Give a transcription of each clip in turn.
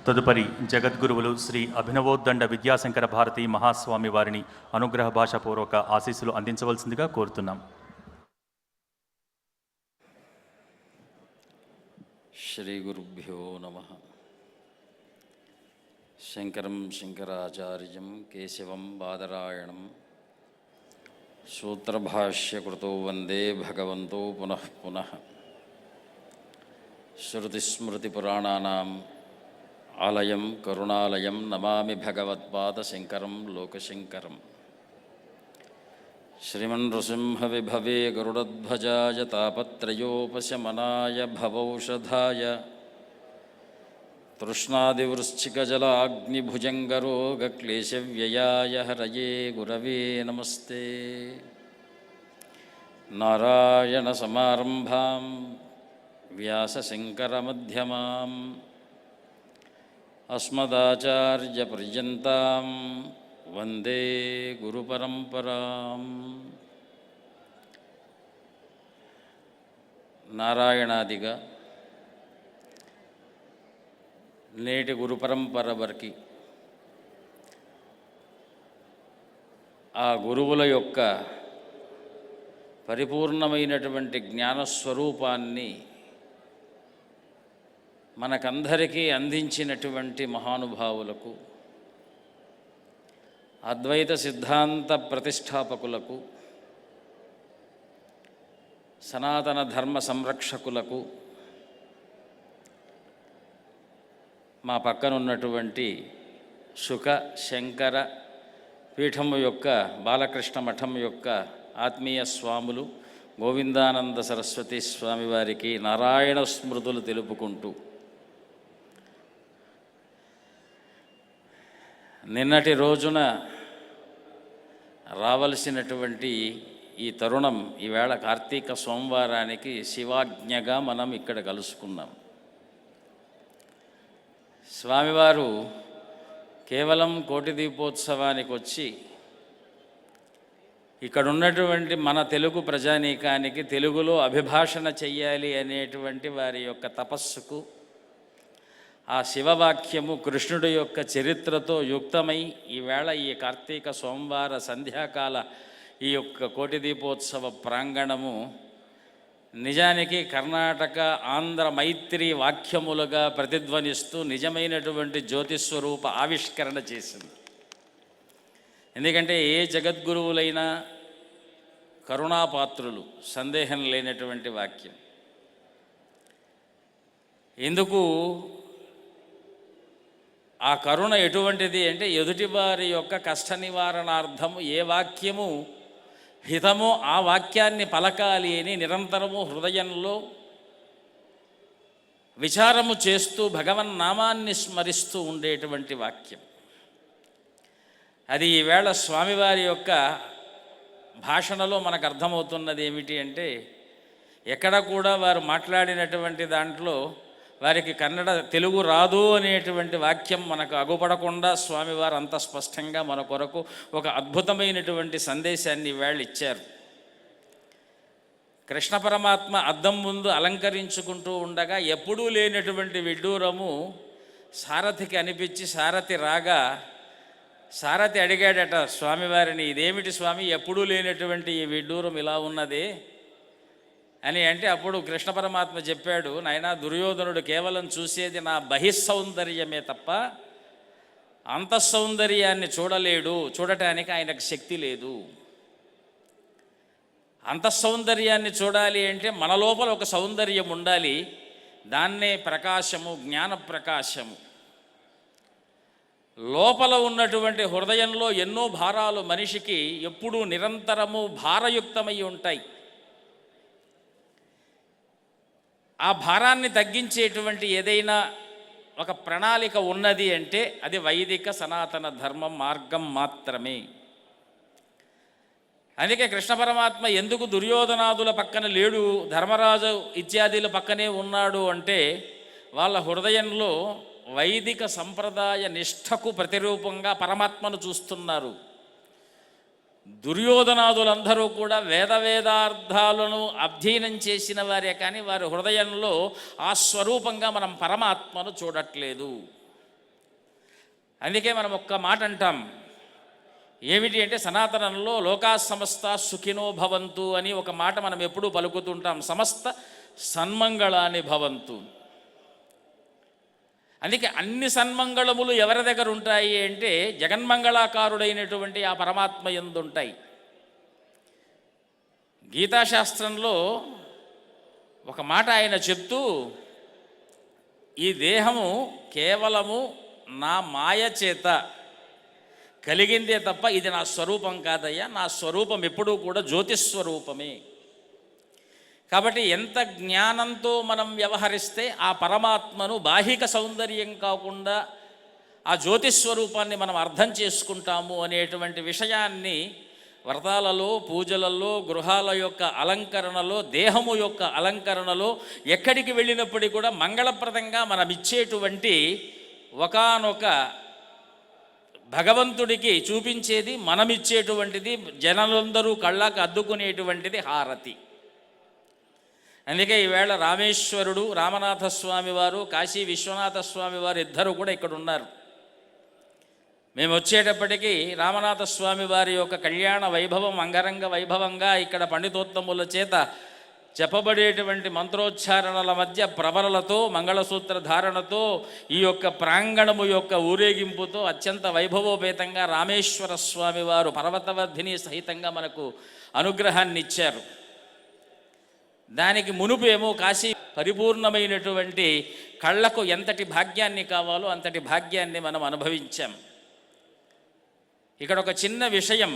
తదుపరి జగద్గురువులు శ్రీ అభినవోద్దండ విద్యాశంకర భారతి మహాస్వామి వారిని అనుగ్రహ భాషాపూర్వక ఆశీస్సులు అందించవలసిందిగా కోరుతున్నాం. శ్రీ గురుభ్యో నమః. శంకరం శంకరాచార్యం కేశవం బాదరాయణం సూత్రభాష్యకృతో వందే భగవంతో పునః పునః. శృతిస్మృతిపురాణానాం ఆలయం కరుణాలయం నమామి భగవత్పాదశంకరం లోకశంకరం. శ్రీమన్నృసింహవిభవే గరుడధ్వజాయ తాపత్రయోపశమనాయ భవౌషధాయ తృష్ణాదివృశ్చికజలాగ్నిభుజంగరోగక్లేశవ్యయాయ హరయే గురవే నమస్తే. నారాయణసమారంభాం వ్యాసశంకరమధ్యమాం అస్మదాచార్యపర్యంతాం వందే గురుపరంపరాం. నారాయణాదిగా నేటి గురుపరంపర వరకు ఆ గురువుల యొక్క పరిపూర్ణమైనటువంటి జ్ఞానస్వరూపాన్ని మనకందరికీ అందించినటువంటి మహానుభావులకు, అద్వైత సిద్ధాంత ప్రతిష్టాపకులకు, సనాతన ధర్మ సంరక్షకులకు, మా పక్కనున్నటువంటి శుక శంకర పీఠము యొక్క బాలకృష్ణ మఠం యొక్క ఆత్మీయ స్వాములు గోవిందానంద సరస్వతి స్వామి వారికి నారాయణ స్మృతులు తెలుపుకుంటూ, నిన్నటి రోజున రావలసినటువంటి ఈ తరుణం ఈవేళ కార్తీక సోమవారానికి శివాజ్ఞగా మనం ఇక్కడ కలుసుకున్నాం. స్వామివారు కేవలం కోటి దీపోత్సవానికి వచ్చి ఇక్కడ ఉన్నటువంటి మన తెలుగు ప్రజానీకానికి తెలుగులో అభిభాషణ చెయ్యాలి అనేటువంటి వారి యొక్క తపస్సుకు ఆ శివవాక్యము కృష్ణుడి యొక్క చరిత్రతో యుక్తమై ఈవేళ ఈ కార్తీక సోమవార సంధ్యాకాల ఈ యొక్క కోటి దీపోత్సవ ప్రాంగణము నిజానికి కర్ణాటక ఆంధ్ర మైత్రి వాక్యములుగా ప్రతిధ్వనిస్తూ నిజమైనటువంటి జ్యోతిస్వరూప ఆవిష్కరణ చేసింది. ఎందుకంటే ఏ జగద్గురువులైనా కరుణాపాత్రులు, సందేహం లేనటువంటి వాక్యం. ఎందుకు ఆ కరుణ ఎటువంటిది అంటే, ఎదుటివారి యొక్క కష్ట నివారణార్థము ఏ వాక్యము హితమో ఆ వాక్యాన్ని పలకాలి అని నిరంతరము హృదయంలో విచారము చేస్తూ భగవన్నామాన్ని స్మరిస్తూ ఉండేటువంటి వాక్యం. అది ఈవేళ స్వామివారి యొక్క భాషణలో మనకు అర్థమవుతున్నది ఏమిటి అంటే, ఎక్కడ కూడా వారు మాట్లాడినటువంటి దాంట్లో వారికి కన్నడ తెలుగు రాదు అనేటువంటి వాక్యం మనకు అగుపడకుండా స్వామివారు అంత స్పష్టంగా మన కొరకు ఒక అద్భుతమైనటువంటి సందేశాన్ని ఈవేళ ఇచ్చారు. కృష్ణ పరమాత్మ అద్దం ముందు అలంకరించుకుంటూ ఉండగా ఎప్పుడూ లేనటువంటి విడ్డూరము సారథికి అనిపించి సారథి రాగా సారథి అడిగాడట స్వామివారిని, ఇదేమిటి స్వామి, ఎప్పుడూ లేనటువంటి ఈ విడ్డూరం ఇలా ఉన్నదే అని అంటే, అప్పుడు కృష్ణ పరమాత్మ చెప్పాడు, నాయనా దుర్యోధనుడు కేవలం చూసేది నా బహిస్సౌందర్యమే తప్ప అంతఃసౌందర్యాన్ని చూడలేడు, చూడటానికి ఆయనకు శక్తి లేదు. అంతఃసౌందర్యాన్ని చూడాలి అంటే మన లోపల ఒక సౌందర్యం ఉండాలి, దాన్నే ప్రకాశము, జ్ఞాన ప్రకాశము. లోపల ఉన్నటువంటి హృదయంలో ఎన్నో భారాలు మనిషికి ఎప్పుడూ నిరంతరము భారయుక్తమై ఉంటాయి. ఆ భారాన్ని తగ్గించేటువంటి ఏదైనా ఒక ప్రణాళిక ఉన్నది అంటే అది వైదిక సనాతన ధర్మం మార్గం మాత్రమే. అందుకే కృష్ణ పరమాత్మ ఎందుకు దుర్యోధనాదుల పక్కన లేడు, ధర్మరాజు ఇత్యాదుల పక్కనే ఉన్నాడు అంటే, వాళ్ళ హృదయంలో వైదిక సంప్రదాయ నిష్ఠకు ప్రతిరూపంగా పరమాత్మను చూస్తున్నారు. దుర్యోధనాదులందరూ కూడా వేదార్థాలను అధ్యయనం చేసిన వారే, కానీ వారి హృదయంలో ఆ స్వరూపంగా మనం పరమాత్మను చూడట్లేదు. అందుకే మనం ఒక్క మాట అంటాం, ఏమిటి అంటే సనాతనంలో లోకా సమస్త సుఖినో భవంతు అని ఒక మాట మనం ఎప్పుడూ పలుకుతుంటాం. సమస్త సన్మంగళాని భవంతు. అందుకే అన్ని సన్మంగళములు ఎవరి దగ్గర ఉంటాయి అంటే జగన్మంగళాకారుడైనటువంటి ఆ పరమాత్మ యందు ఉంటాయి. గీతాశాస్త్రంలో ఒక మాట ఆయన చెప్తూ, ఈ దేహము కేవలము నా మాయ చేత కలిగిందే తప్ప ఇది నా స్వరూపం కాదయ్యా, నా స్వరూపం ఎప్పుడూ కూడా జ్యోతిస్వరూపమే. కాబట్టి ఎంత జ్ఞానంతో మనం వ్యవహరిస్తే ఆ పరమాత్మను బాహిక సౌందర్యం కాకుండా ఆ జ్యోతిస్వరూపాన్ని మనం అర్థం చేసుకుంటాము అనేటువంటి విషయాన్ని వ్రతాలలో, పూజలలో, గృహాల యొక్క అలంకరణలో, దేహము యొక్క అలంకరణలో ఎక్కడికి వెళ్ళినప్పటికీ కూడా మంగళప్రదంగా మనం ఇచ్చేటువంటి ఒకానొక భగవంతుడికి చూపించేది, మనమిచ్చేటువంటిది, జనులందరూ కళ్ళకు అద్దుకునేటువంటిది హారతి. అందుకే ఈవేళ రామేశ్వరుడు, రామనాథస్వామి వారు, కాశీ విశ్వనాథస్వామి వారు ఇద్దరు కూడా ఇక్కడ ఉన్నారు. మేము వచ్చేటప్పటికీ రామనాథస్వామి వారి యొక్క కళ్యాణ వైభవం అంగరంగ వైభవంగా ఇక్కడ పండితోత్తముల చేత చెప్పబడేటువంటి మంత్రోచ్చారణల మధ్య ప్రవరలతో, మంగళసూత్ర ధారణతో, ఈ యొక్క ప్రాంగణము యొక్క ఊరేగింపుతో అత్యంత వైభవోపేతంగా రామేశ్వర స్వామి వారు పర్వతవర్ధిని సహితంగా మనకు అనుగ్రహాన్ని ఇచ్చారు. దానికి మునుపు ఏమో కాశీ పరిపూర్ణమైనటువంటి కళ్ళకు ఎంతటి భాగ్యాన్ని కావాలో అంతటి భాగ్యాన్ని మనం అనుభవించాం. ఇక్కడ ఒక చిన్న విషయం,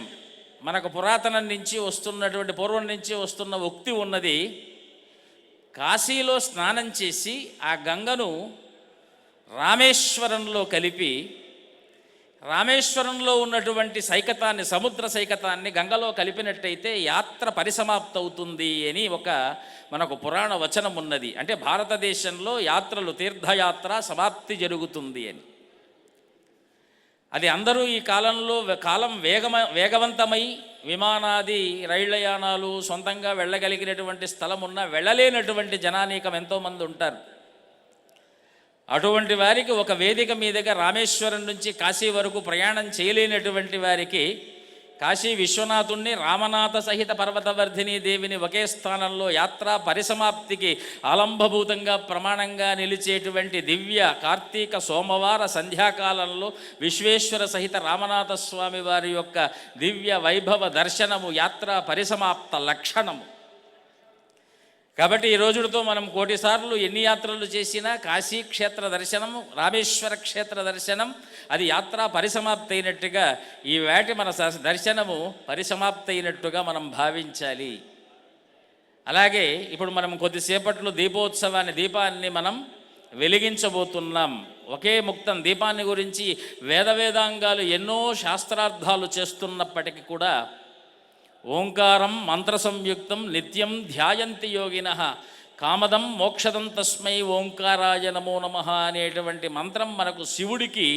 మనకు పురాతనం నుంచి వస్తున్నటువంటి, పూర్వం నుంచి వస్తున్న ఉక్తి ఉన్నది. కాశీలో స్నానం చేసి ఆ గంగను రామేశ్వరంలో కలిపి, రామేశ్వరంలో ఉన్నటువంటి సైకతాన్ని, సముద్ర సైకతాన్ని గంగలో కలిపినట్టయితే యాత్ర పరిసమాప్తి అవుతుంది అని ఒక మనకు పురాణ వచనం ఉన్నది. అంటే భారతదేశంలో యాత్రలు, తీర్థయాత్ర సమాప్తి జరుగుతుంది అని. అది అందరూ ఈ కాలంలో కాలం వేగవంతమై విమానాది రైళ్లయానాలు సొంతంగా వెళ్ళగలిగినటువంటి స్థలం ఉన్నా వెళ్ళలేనటువంటి జనానీకం ఎంతోమంది ఉంటారు. అటువంటి వారికి ఒక వేదిక మీదుగా రామేశ్వరం నుంచి కాశీ వరకు ప్రయాణం చేయలేనటువంటి వారికి కాశీ విశ్వనాథుణ్ణి, రామనాథ సహిత పర్వతవర్ధిని దేవిని ఒకే స్థానంలో యాత్రా పరిసమాప్తికి ఆలంబభూతంగా ప్రమాణంగా నిలిచేటువంటి దివ్య కార్తీక సోమవార సంధ్యాకాలంలో విశ్వేశ్వర సహిత రామనాథ స్వామి వారి యొక్క దివ్య వైభవ దర్శనము యాత్రా పరిసమాప్త లక్షణము. కాబట్టి ఈ రోజులతో మనం కోటిసార్లు ఎన్ని యాత్రలు చేసినా కాశీ క్షేత్ర దర్శనము, రామేశ్వర క్షేత్ర దర్శనం అది యాత్రా పరిసమాప్తి అయినట్టుగా ఈ వేటి మన దర్శనము పరిసమాప్తి అయినట్టుగా మనం భావించాలి. అలాగే ఇప్పుడు మనం కొద్దిసేపట్లో దీపాన్ని మనం వెలిగించబోతున్నాం. ఒకే ముక్తం దీపాన్ని గురించి వేదాంగాలు ఎన్నో శాస్త్రార్థాలు చేస్తున్నప్పటికీ కూడా ఓంకారం మంత్ర సంయుక్తం నిత్యం ధ్యాయంతి యోగినః కామదం మోక్షదం తస్మై ఓంకారాయ నమో నమః అనేటువంటి మంత్రం మనకు శివుడికి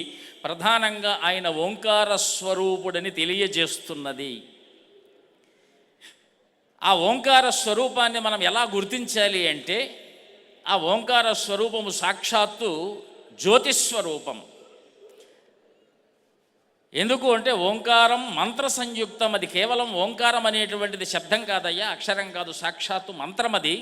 ప్రధానంగా ఆయన ఓంకార స్వరూపుడని తెలియజేస్తున్నది. ఆ ఓంకార స్వరూపాన్ని మనం ఎలా గుర్తించాలి అంటే ఆ ఓంకార స్వరూపము సాక్షాత్తు జ్యోతిస్వరూపం. ఎందుకు అంటే ఓంకారం మంత్ర సంయుక్తం, అది కేవలం ఓంకారం అనేటువంటిది శబ్దం కాదయ్యా, అక్షరం కాదు, సాక్షాత్తు మంత్రం అది.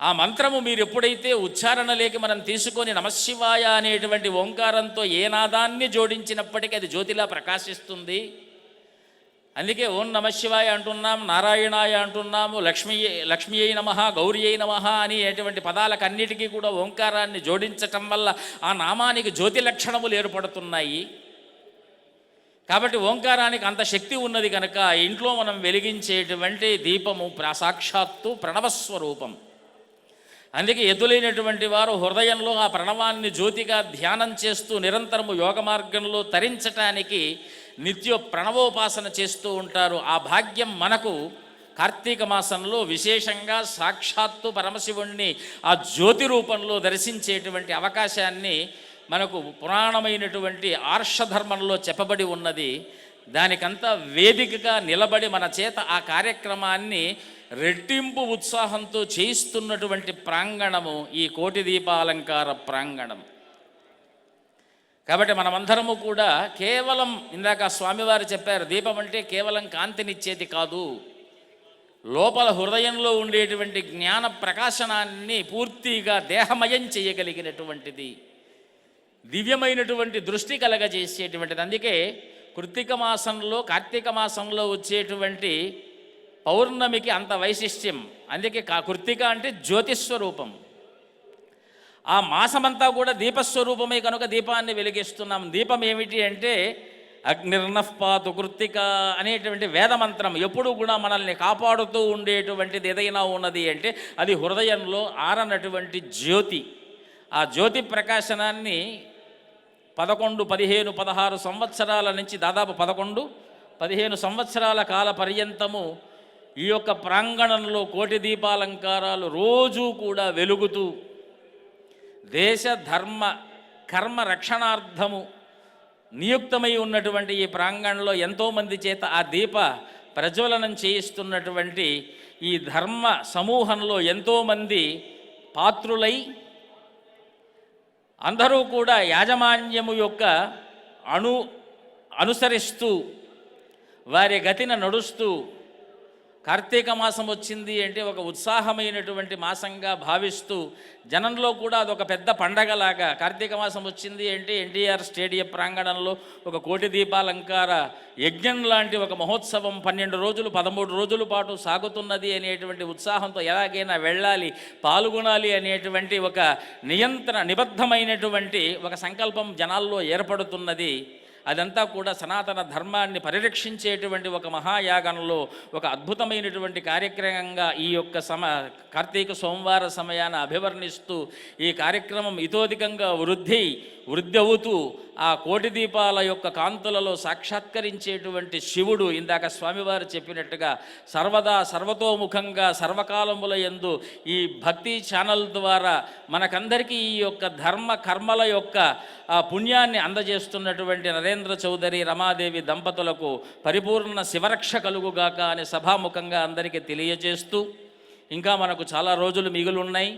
ఆ మంత్రము మీరు ఎప్పుడైతే ఉచ్చారణలేకి మనం తీసుకొని నమశివాయ అనేటువంటి ఓంకారంతో ఏ నాదాన్ని జోడించినప్పటికీ అది జ్యోతిలా ప్రకాశిస్తుంది. అందుకే ఓం నమశివాయ అంటున్నాం, నారాయణాయ అంటున్నాము, లక్ష్మీ అయి నమః, గౌరీ అయి నమః అనేటువంటి పదాలకన్నిటికీ కూడా ఓంకారాన్ని జోడించటం వల్ల ఆ నామానికి జ్యోతి లక్షణములు ఏర్పడుతున్నాయి. కాబట్టి ఓంకారానికి అంత శక్తి ఉన్నది కనుక ఇంట్లో మనం వెలిగించేటువంటి దీపము సాక్షాత్తు ప్రణవస్వరూపం. అందుకే ఎదులైనటువంటి వారు హృదయంలో ఆ ప్రణవాన్ని జ్యోతిగా ధ్యానం చేస్తూ నిరంతరము యోగ మార్గంలో తరించటానికి నిత్య ప్రణవోపాసన చేస్తూ ఉంటారు. ఆ భాగ్యం మనకు కార్తీక మాసంలో విశేషంగా సాక్షాత్తు పరమశివుణ్ణి ఆ జ్యోతి రూపంలో దర్శించేటువంటి అవకాశాన్ని మనకు పురాణమైనటువంటి ఆర్షధర్మంలో చెప్పబడి ఉన్నది. దానికంతా వేదికగా నిలబడి మన చేత ఆ కార్యక్రమాన్ని రెట్టింపు ఉత్సాహంతో చేయిస్తున్నటువంటి ప్రాంగణము ఈ కోటి దీపాలంకార ప్రాంగణం. కాబట్టి మనమందరము కూడా కేవలం ఇందాక స్వామివారు చెప్పారు, దీపం అంటే కేవలం కాంతినిచ్చేది కాదు, లోపల హృదయంలో ఉండేటువంటి జ్ఞాన ప్రకాశనాన్ని పూర్తిగా దేహమయం చేయగలిగినటువంటిది, దివ్యమైనటువంటి దృష్టి కలగజేసేటువంటిది. అందుకే కృత్తిక మాసంలో, కార్తీక మాసంలో వచ్చేటువంటి పౌర్ణమికి అంత వైశిష్ట్యం. అందుకే కృత్తిక అంటే జ్యోతిస్వరూపం. ఆ మాసమంతా కూడా దీపస్వరూపమే కనుక దీపాన్ని వెలిగిస్తున్నాం. దీపం ఏమిటి అంటే అగ్నిర్నఃపాతు కృత్తిక అనేటువంటి వేదమంత్రం ఎప్పుడూ కూడా మనల్ని కాపాడుతూ ఉండేటువంటిది ఏదైనా ఉన్నది అంటే అది హృదయంలో ఆరనటువంటి జ్యోతి. ఆ జ్యోతి ప్రకాశనాన్ని 11, 15, 16 సంవత్సరాల నుంచి దాదాపు 11, 15 సంవత్సరాల కాల పర్యంతము ఈ యొక్క ప్రాంగణంలో కోటి దీపాలంకారాలు రోజూ కూడా వెలుగుతూ దేశ ధర్మ కర్మ రక్షణార్థము నియుక్తమై ఉన్నటువంటి ఈ ప్రాంగణంలో ఎంతోమంది చేత ఆ దీప ప్రజ్వలనం చేయిస్తున్నటువంటి ఈ ధర్మ సమూహంలో ఎంతోమంది పాత్రులై అందరూ కూడా యాజమాన్యము యొక్క అనుసరిస్తూ వారి గతిన నడుస్తూ కార్తీక మాసం వచ్చింది అంటే ఒక ఉత్సాహమైనటువంటి మాసంగా భావిస్తూ జనంలో కూడా అదొక పెద్ద పండగలాగా, కార్తీక మాసం వచ్చింది అంటే ఎన్టీఆర్ స్టేడియం ప్రాంగణంలో ఒక కోటి దీపాలంకార యజ్ఞం లాంటి ఒక మహోత్సవం 12 రోజులు 13 రోజుల పాటు సాగుతున్నది అనేటువంటి ఉత్సాహంతో ఎలాగైనా వెళ్ళాలి, పాల్గొనాలి అనేటువంటి ఒక నిబద్ధమైనటువంటి ఒక సంకల్పం జనాల్లో ఏర్పడుతున్నది. అదంతా కూడా సనాతన ధర్మాన్ని పరిరక్షించేటువంటి ఒక మహాయాగంలో ఒక అద్భుతమైనటువంటి కార్యక్రమంగా ఈ యొక్క కార్తీక సోమవార సమయాన అభివర్ణిస్తూ ఈ కార్యక్రమం ఇతోధికంగా వృద్ధి అవుతూ ఆ కోటి దీపాల యొక్క కాంతులలో సాక్షాత్కరించేటువంటి శివుడు ఇందాక స్వామివారు చెప్పినట్టుగా సర్వదా సర్వతోముఖంగా సర్వకాలముల యందు ఈ భక్తి ఛానల్ ద్వారా మనకందరికీ ఈ యొక్క ధర్మ కర్మల యొక్క ఆ పుణ్యాన్ని అందజేస్తున్నటువంటి నరేంద్ర చౌదరి రమాదేవి దంపతులకు పరిపూర్ణ శివరక్ష కలుగుగాక అని సభాముఖంగా అందరికీ తెలియజేస్తూ, ఇంకా మనకు చాలా రోజులు మిగులున్నాయి.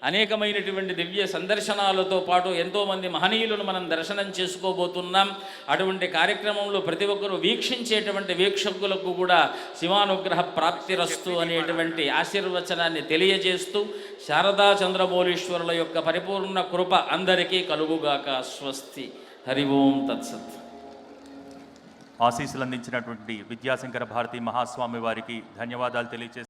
అనేకమైనటువంటి దివ్య సందర్శనాలతో పాటు ఎంతోమంది మహనీయులను మనం దర్శనం చేసుకోబోతున్నాం. అటువంటి కార్యక్రమంలో ప్రతి ఒక్కరూ వీక్షించేటువంటి వీక్షకులకు కూడా శివానుగ్రహ ప్రాప్తిరస్తు అనేటువంటి ఆశీర్వచనాన్ని తెలియజేస్తూ శారదా చంద్రమౌళీశ్వరుల యొక్క పరిపూర్ణ కృప అందరికీ కలుగుగాక. స్వస్తి. హరి ఓం తత్సత్. ఆశీస్సులు అందించినటువంటి విద్యాశంకర భారతి మహాస్వామి వారికి ధన్యవాదాలు తెలియజేస్తాను.